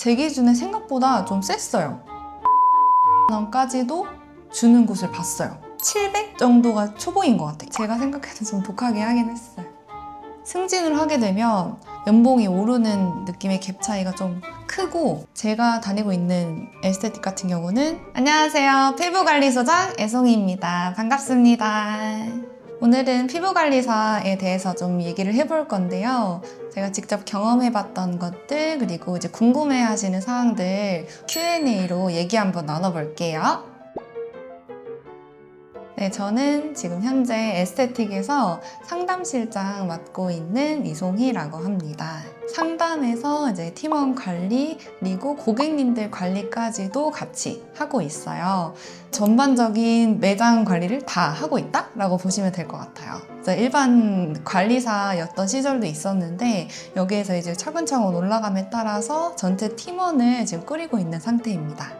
제 기준에 생각보다 좀 셌어요. 원까지도 주는 곳을 봤어요. 700 정도가 초봉인 것 같아요. 제가 생각해도 좀 독하게 하긴 했어요. 승진을 하게 되면 연봉이 오르는 느낌의 갭 차이가 좀 크고, 제가 다니고 있는 에스테틱 같은 경우는 안녕하세요, 피부관리소장 애송이입니다. 반갑습니다. 오늘은 피부관리사에 대해서 좀 얘기를 해볼 건데요. 제가 직접 경험해봤던 것들, 그리고 이제 궁금해하시는 사항들 Q&A로 얘기 한번 나눠볼게요. 네, 저는 지금 현재 에스테틱에서 상담실장 맡고 있는 이송희라고 합니다. 상담에서 이제 팀원 관리, 그리고 고객님들 관리까지도 같이 하고 있어요. 전반적인 매장 관리를 다 하고 있다라고 보시면 될 것 같아요. 일반 관리사였던 시절도 있었는데, 여기에서 이제 차근차근 올라감에 따라서 전체 팀원을 지금 꾸리고 있는 상태입니다.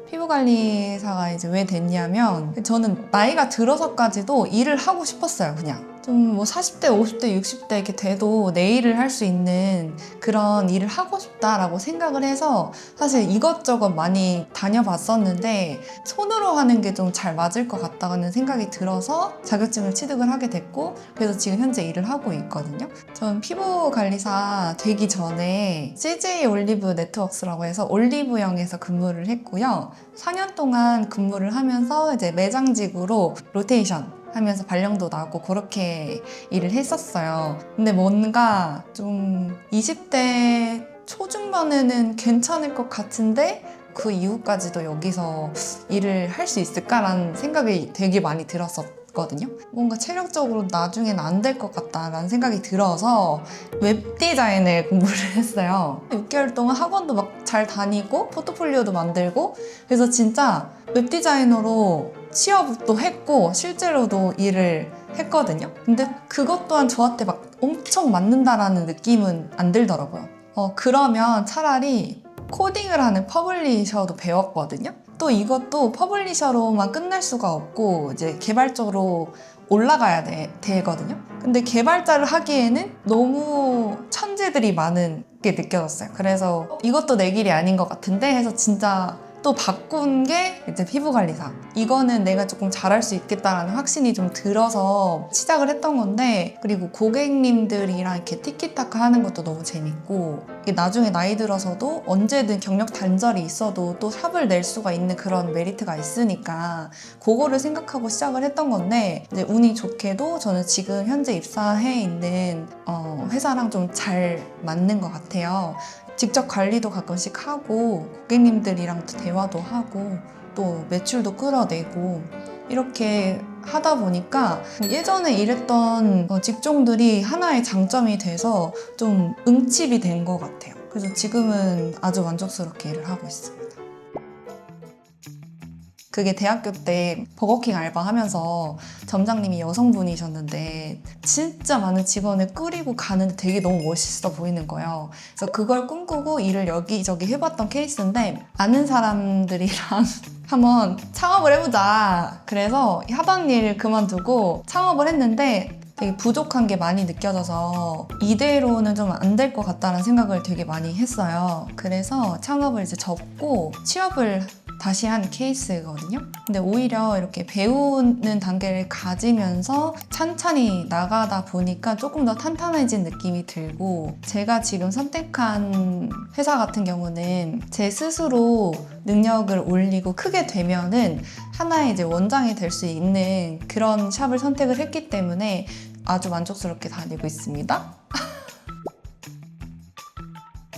피부관리사가 이제 왜 됐냐면, 저는 나이가 들어서까지도 일을 하고 싶었어요. 그냥 좀 뭐 40대, 50대, 60대 이렇게 돼도 내 일을 할 수 있는 그런 일을 하고 싶다라고 생각을 해서 사실 이것저것 많이 다녀봤었는데, 손으로 하는 게 좀 잘 맞을 것 같다는 생각이 들어서 자격증을 취득을 하게 됐고, 그래서 지금 현재 일을 하고 있거든요. 전 피부관리사 되기 전에 CJ 올리브 네트워크스라고 해서 올리브영에서 근무를 했고요. 4년 동안 근무를 하면서 이제 매장직으로 로테이션 하면서 발령도 나고 그렇게 일을 했었어요. 근데 뭔가 좀 20대 초중반에는 괜찮을 것 같은데, 그 이후까지도 여기서 일을 할 수 있을까라는 생각이 되게 많이 들었었거든요. 뭔가 체력적으로 나중엔 안 될 것 같다라는 생각이 들어서 웹디자인을 공부를 했어요. 6개월 동안 학원도 막 잘 다니고 포트폴리오도 만들고, 그래서 진짜 웹디자이너로 취업도 했고 실제로도 일을 했거든요. 근데 그것 또한 저한테 막 엄청 맞는다라는 느낌은 안 들더라고요. 그러면 차라리 코딩을 하는 퍼블리셔도 배웠거든요. 또 이것도 퍼블리셔로만 끝날 수가 없고 이제 개발적으로 올라가야 되거든요. 근데 개발자를 하기에는 너무 천재들이 많은 게 느껴졌어요. 그래서 이것도 내 길이 아닌 것 같은데 해서 진짜 또 바꾼 게 이제 피부관리사. 이거는 내가 조금 잘할 수 있겠다라는 확신이 좀 들어서 시작을 했던 건데, 그리고 고객님들이랑 이렇게 티키타카 하는 것도 너무 재밌고, 이게 나중에 나이 들어서도 언제든 경력 단절이 있어도 또 삽을 낼 수가 있는 그런 메리트가 있으니까 그거를 생각하고 시작을 했던 건데, 이제 운이 좋게도 저는 지금 현재 입사해 있는 회사랑 좀 잘 맞는 것 같아요. 직접 관리도 가끔씩 하고 고객님들이랑 대화도 하고 또 매출도 끌어내고 이렇게 하다 보니까 예전에 일했던 직종들이 하나의 장점이 돼서 좀 응집이 된 것 같아요. 그래서 지금은 아주 만족스럽게 일을 하고 있습니다. 그게 대학교 때 버거킹 알바하면서 점장님이 여성분이셨는데 진짜 많은 직원을 꾸리고 가는데 되게 너무 멋있어 보이는 거예요. 그래서 그걸 꿈꾸고 일을 여기저기 해봤던 케이스인데, 아는 사람들이랑 한번 창업을 해보자. 그래서 하던 일 그만두고 창업을 했는데 되게 부족한 게 많이 느껴져서 이대로는 좀 안 될 것 같다는 생각을 되게 많이 했어요. 그래서 창업을 이제 접고 취업을 다시 한 케이스거든요. 근데 오히려 이렇게 배우는 단계를 가지면서 찬찬히 나가다 보니까 조금 더 탄탄해진 느낌이 들고, 제가 지금 선택한 회사 같은 경우는 제 스스로 능력을 올리고 크게 되면은 하나의 이제 원장이 될 수 있는 그런 샵을 선택을 했기 때문에 아주 만족스럽게 다니고 있습니다.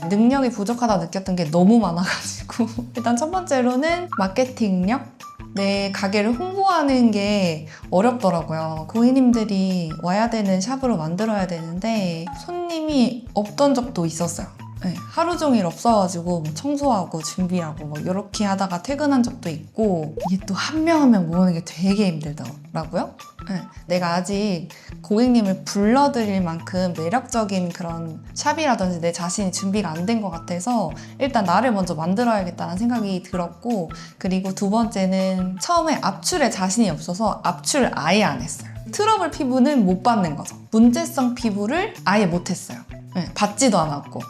능력이 부족하다 느꼈던 게 너무 많아가지고 일단 첫 번째로는 마케팅력? 내 가게를 홍보하는 게 어렵더라고요. 고객님들이 와야 되는 샵으로 만들어야 되는데 손님이 없던 적도 있었어요. 네, 하루 종일 없어가지고 청소하고 준비하고 막 이렇게 하다가 퇴근한 적도 있고, 이게 또 한 명 한 명 모으는 게 되게 힘들더라고요. 네, 내가 아직 고객님을 불러드릴 만큼 매력적인 그런 샵이라든지 내 자신이 준비가 안 된 것 같아서 일단 나를 먼저 만들어야겠다는 생각이 들었고, 그리고 두 번째는 처음에 압출에 자신이 없어서 압출을 아예 안 했어요. 트러블 피부는 못 받는 거죠. 문제성 피부를 아예 못 했어요. 네, 받지도 않았고.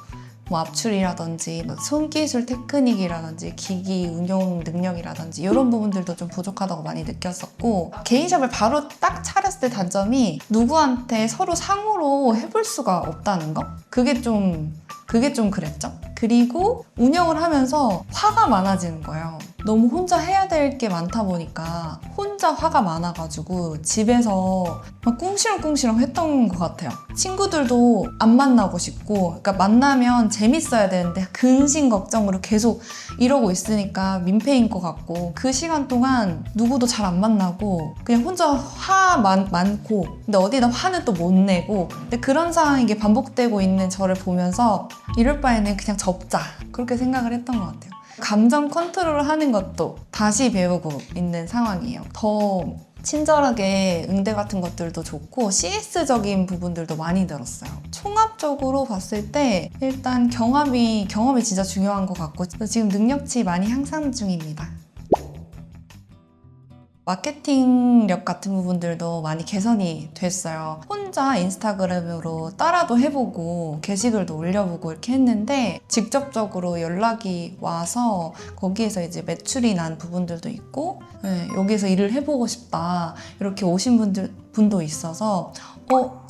뭐 압출이라든지 뭐 손기술 테크닉이라든지 기기 운용 능력이라든지 이런 부분들도 좀 부족하다고 많이 느꼈었고, 개인샵을 바로 딱 차렸을 때 단점이 누구한테 서로 상호로 해볼 수가 없다는 거? 그게 좀 그랬죠. 그리고 운영을 하면서 화가 많아지는 거예요. 너무 혼자 해야 될 게 많다 보니까 혼자 화가 많아가지고 집에서 막 꿍시렁꿍시렁 했던 것 같아요. 친구들도 안 만나고 싶고, 그러니까 만나면 재밌어야 되는데 근심 걱정으로 계속 이러고 있으니까 민폐인 것 같고, 그 시간 동안 누구도 잘 안 만나고 그냥 혼자 화 많고, 근데 어디다 화는 또 못 내고, 근데 그런 상황이 이게 반복되고 있는 저를 보면서 이럴 바에는 그냥 접자, 그렇게 생각을 했던 것 같아요. 감정 컨트롤을 하는 것도 다시 배우고 있는 상황이에요. 더 친절하게 응대 같은 것들도 좋고 CS적인 부분들도 많이 늘었어요. 총합적으로 봤을 때 일단 경험이 진짜 중요한 것 같고, 지금 능력치 많이 향상 중입니다. 마케팅력 같은 부분들도 많이 개선이 됐어요. 혼자 인스타그램으로 따라도 해보고 게시글도 올려보고 이렇게 했는데, 직접적으로 연락이 와서 거기에서 이제 매출이 난 부분들도 있고, 여기서 일을 해보고 싶다 이렇게 오신 분도 있어서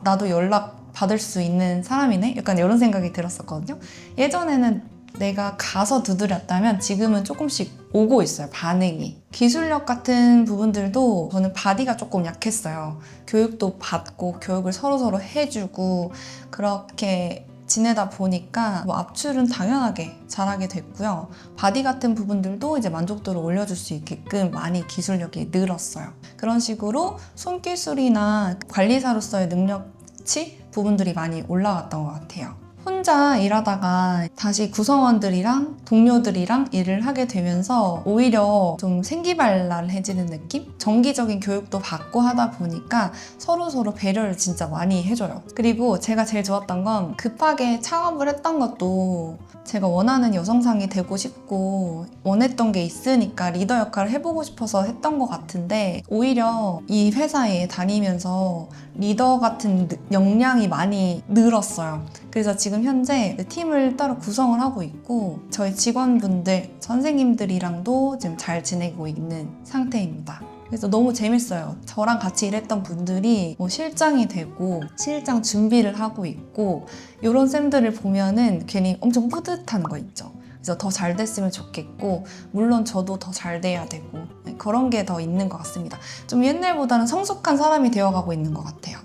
나도 연락 받을 수 있는 사람이네? 약간 이런 생각이 들었었거든요. 예전에는 내가 가서 두드렸다면 지금은 조금씩 오고 있어요, 반응이. 기술력 같은 부분들도 저는 바디가 조금 약했어요. 교육도 받고 교육을 서로서로 해주고 그렇게 지내다 보니까 뭐 압출은 당연하게 잘하게 됐고요. 바디 같은 부분들도 이제 만족도를 올려줄 수 있게끔 많이 기술력이 늘었어요. 그런 식으로 손기술이나 관리사로서의 능력치 부분들이 많이 올라갔던 것 같아요. 혼자 일하다가 다시 구성원들이랑 동료들이랑 일을 하게 되면서 오히려 좀 생기발랄해지는 느낌? 정기적인 교육도 받고 하다 보니까 서로서로 배려를 진짜 많이 해줘요. 그리고 제가 제일 좋았던 건, 급하게 창업을 했던 것도 제가 원하는 여성상이 되고 싶고 원했던 게 있으니까 리더 역할을 해보고 싶어서 했던 것 같은데, 오히려 이 회사에 다니면서 리더 같은 역량이 많이 늘었어요. 그래서 지금 현재 팀을 따로 구성을 하고 있고, 저희 직원분들, 선생님들이랑도 지금 잘 지내고 있는 상태입니다. 그래서 너무 재밌어요. 저랑 같이 일했던 분들이 뭐 실장이 되고 실장 준비를 하고 있고, 이런 쌤들을 보면은 괜히 엄청 뿌듯한 거 있죠. 그래서 더 잘 됐으면 좋겠고, 물론 저도 더 잘 돼야 되고, 그런 게 더 있는 것 같습니다. 좀 옛날보다는 성숙한 사람이 되어가고 있는 것 같아요.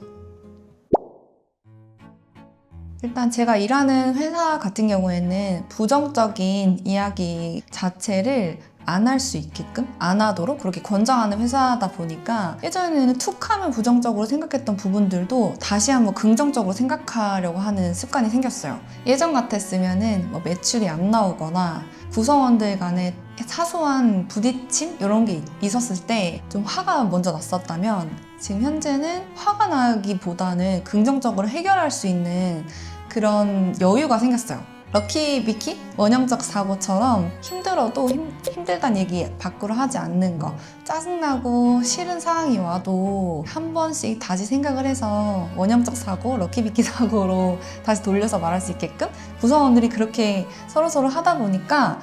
일단 제가 일하는 회사 같은 경우에는 부정적인 이야기 자체를 안 할 수 있게끔, 안 하도록 그렇게 권장하는 회사다 보니까, 예전에는 툭 하면 부정적으로 생각했던 부분들도 다시 한번 긍정적으로 생각하려고 하는 습관이 생겼어요. 예전 같았으면은 뭐 매출이 안 나오거나 구성원들 간에 사소한 부딪힘? 이런 게 있었을 때 좀 화가 먼저 났었다면, 지금 현재는 화가 나기보다는 긍정적으로 해결할 수 있는 그런 여유가 생겼어요. 럭키비키? 원형적 사고처럼 힘들어도 힘들다는 얘기 밖으로 하지 않는 거, 짜증나고 싫은 상황이 와도 한 번씩 다시 생각을 해서 원형적 사고, 럭키비키 사고로 다시 돌려서 말할 수 있게끔 구성원들이 그렇게 서로서로 하다 보니까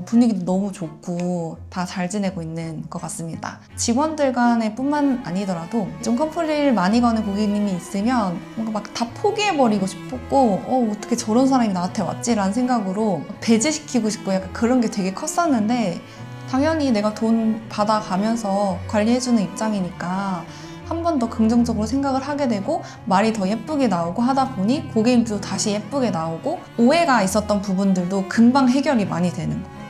분위기도 너무 좋고 다 잘 지내고 있는 것 같습니다. 직원들 간에 뿐만 아니더라도 좀 컴플레인을 많이 거는 고객님이 있으면 뭔가 막 다 포기해버리고 싶었고, 어떻게 저런 사람이 나한테 왔지? 라는 생각으로 배제시키고 싶고 약간 그런 게 되게 컸었는데, 당연히 내가 돈 받아가면서 관리해주는 입장이니까 한 번 더 긍정적으로 생각을 하게 되고, 말이 더 예쁘게 나오고 하다 보니 고객님도 다시 예쁘게 나오고, 오해가 있었던 부분들도 금방 해결이 많이 되는 것 같아요.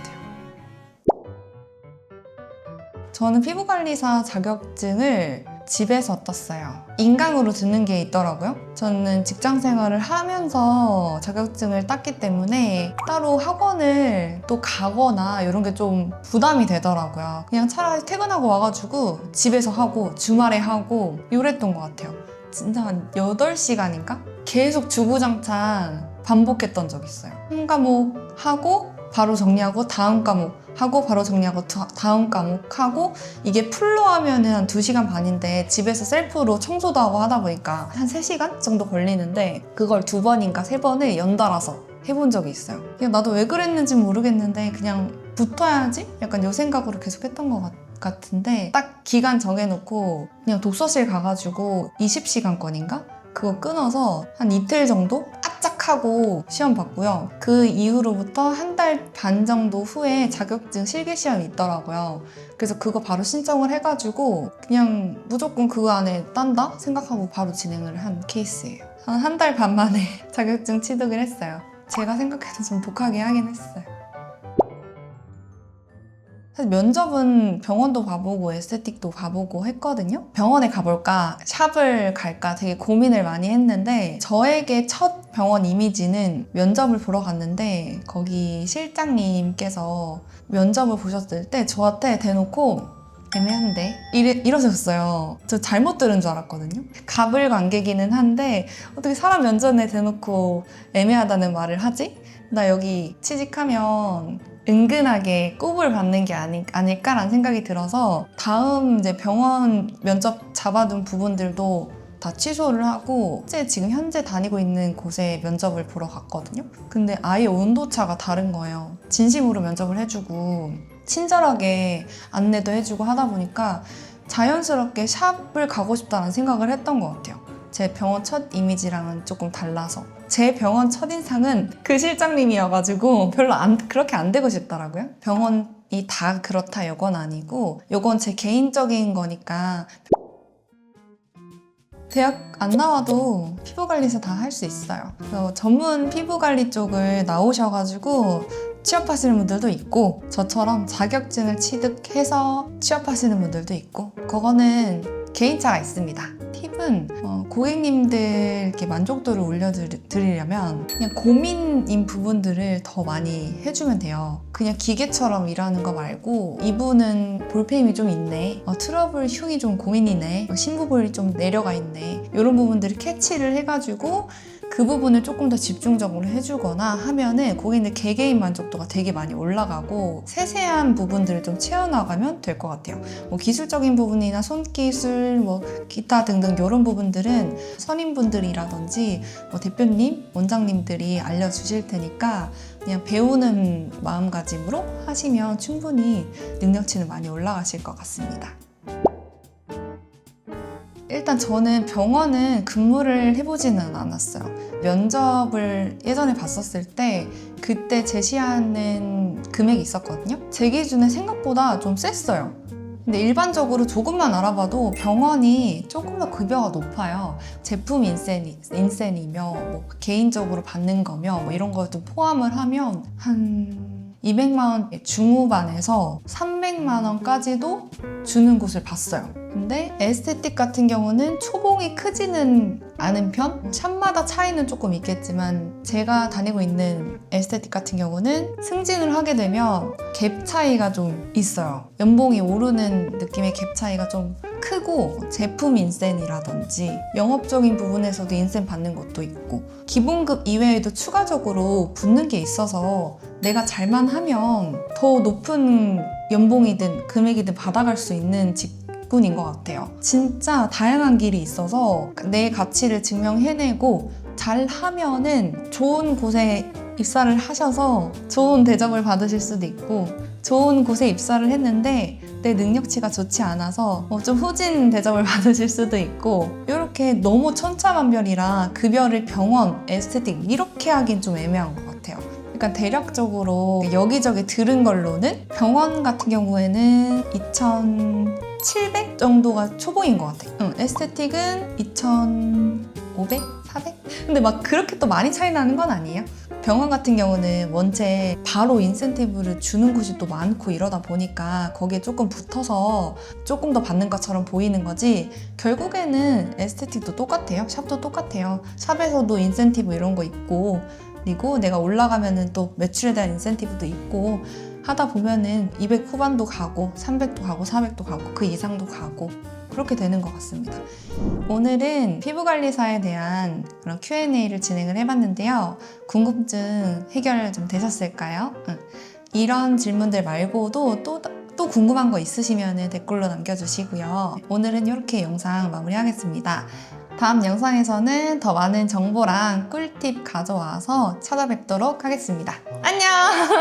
저는 피부관리사 자격증을 집에서 떴어요. 인강으로 듣는 게 있더라고요. 저는 직장 생활을 하면서 자격증을 땄기 때문에 따로 학원을 또 가거나 이런 게 좀 부담이 되더라고요. 그냥 차라리 퇴근하고 와가지고 집에서 하고 주말에 하고 이랬던 것 같아요. 진짜 한 8시간인가? 계속 주구장창 반복했던 적 있어요. 한 과목 하고 바로 정리하고 다음 과목 하고 바로 정리하고 다음 과목 하고, 이게 풀로 하면은 한 2시간 반인데 집에서 셀프로 청소도 하고 하다 보니까 한 3시간 정도 걸리는데, 그걸 2번인가 3번을 연달아서 해본 적이 있어요. 그냥 나도 왜 그랬는지 모르겠는데 그냥 붙어야지? 약간 요 생각으로 계속 했던 것 같은데 딱 기간 정해놓고 그냥 독서실 가가지고 20시간권인가? 그거 끊어서 한 이틀 정도 바짝 하고 시험 봤고요. 그 이후로부터 한 달 반 정도 후에 자격증 실기 시험이 있더라고요. 그래서 그거 바로 신청을 해가지고 그냥 무조건 그거 안에 딴다 생각하고 바로 진행을 한 케이스예요. 한 달 반 만에 자격증 취득을 했어요. 제가 생각해도 좀 독하게 하긴 했어요. 사실 면접은 병원도 가보고 에스테틱도 가보고 했거든요. 병원에 가볼까 샵을 갈까 되게 고민을 많이 했는데 저에게 첫 병원 이미지는 면접을 보러 갔는데 거기 실장님께서 면접을 보셨을 때 저한테 대놓고 애매한데? 이러셨어요. 저 잘못 들은 줄 알았거든요. 갑을 관계기는 한데 어떻게 사람 면접에 대놓고 애매하다는 말을 하지? 나 여기 취직하면 은근하게 꼽을 받는 게 아닐까라는 생각이 들어서 다음 이제 병원 면접 잡아둔 부분들도 다 취소를 하고 지금 현재 다니고 있는 곳에 면접을 보러 갔거든요. 근데 아예 온도차가 다른 거예요. 진심으로 면접을 해주고 친절하게 안내도 해주고 하다 보니까 자연스럽게 샵을 가고 싶다는 생각을 했던 것 같아요. 제 병원 첫 이미지랑은 조금 달라서 제 병원 첫인상은 그 실장님이어가지고 별로 그렇게 안 되고 싶더라고요. 병원이 다 그렇다 이건 아니고 이건 제 개인적인 거니까 대학 안 나와도 피부관리사 다 할 수 있어요. 그래서 전문 피부관리 쪽을 나오셔가지고 취업하시는 분들도 있고 저처럼 자격증을 취득해서 취업하시는 분들도 있고 그거는 개인차가 있습니다. 팁은 고객님들 이렇게 만족도를 올려드리려면 그냥 고민인 부분들을 더 많이 해주면 돼요. 그냥 기계처럼 일하는 거 말고 이분은 볼페임이 좀 있네, 트러블 흉이 좀 고민이네, 신부볼이 좀 내려가 있네, 이런 부분들을 캐치를 해가지고 그 부분을 조금 더 집중적으로 해주거나 하면은 고객님들 개개인 만족도가 되게 많이 올라가고 세세한 부분들을 좀 채워나가면 될 것 같아요. 뭐 기술적인 부분이나 손기술, 뭐 기타 등등 이런 부분들은 선임분들이라든지 뭐 대표님, 원장님들이 알려주실 테니까 그냥 배우는 마음가짐으로 하시면 충분히 능력치는 많이 올라가실 것 같습니다. 일단 저는 병원은 근무를 해보지는 않았어요. 면접을 예전에 봤었을 때 그때 제시하는 금액이 있었거든요. 제 기준에 생각보다 좀 셌어요. 근데 일반적으로 조금만 알아봐도 병원이 조금 더 급여가 높아요. 제품 인센이며 뭐 개인적으로 받는 거며 뭐 이런 거 좀 포함을 하면 한 200만 원 중후반에서 300만 원까지도 주는 곳을 봤어요. 근데 에스테틱 같은 경우는 초봉이 크지는 않은 편? 샵마다 차이는 조금 있겠지만 제가 다니고 있는 에스테틱 같은 경우는 승진을 하게 되면 갭 차이가 좀 있어요. 연봉이 오르는 느낌의 갭 차이가 좀 크고 제품 인센이라든지 영업적인 부분에서도 인센 받는 것도 있고 기본급 이외에도 추가적으로 붙는 게 있어서 내가 잘만 하면 더 높은 연봉이든 금액이든 받아갈 수 있는 직군인 것 같아요. 진짜 다양한 길이 있어서 내 가치를 증명해내고 잘하면은 좋은 곳에 입사를 하셔서 좋은 대접을 받으실 수도 있고 좋은 곳에 입사를 했는데 내 능력치가 좋지 않아서 좀 후진 대접을 받으실 수도 있고 이렇게 너무 천차만별이라 급여를 병원, 에스테틱 이렇게 하긴 좀 애매한 것 같아요. 그러니까 대략적으로 여기저기 들은 걸로는 병원 같은 경우에는 2,700 정도가 초봉인 것 같아요. 에스테틱은 2,500? 400? 근데 막 그렇게 또 많이 차이 나는 건 아니에요. 병원 같은 경우는 원체 바로 인센티브를 주는 곳이 또 많고 이러다 보니까 거기에 조금 붙어서 조금 더 받는 것처럼 보이는 거지 결국에는 에스테틱도 똑같아요. 샵도 똑같아요. 샵에서도 인센티브 이런 거 있고 그리고 내가 올라가면은 또 매출에 대한 인센티브도 있고 하다 보면은 200 후반도 가고 300도 가고 400도 가고 그 이상도 가고 그렇게 되는 것 같습니다. 오늘은 피부관리사에 대한 그런 Q&A를 진행을 해봤는데요. 궁금증 해결 좀 되셨을까요? 이런 질문들 말고도 또 궁금한 거 있으시면 댓글로 남겨주시고요. 오늘은 이렇게 영상 마무리하겠습니다. 다음 영상에서는 더 많은 정보랑 꿀팁 가져와서 찾아뵙도록 하겠습니다. 안녕!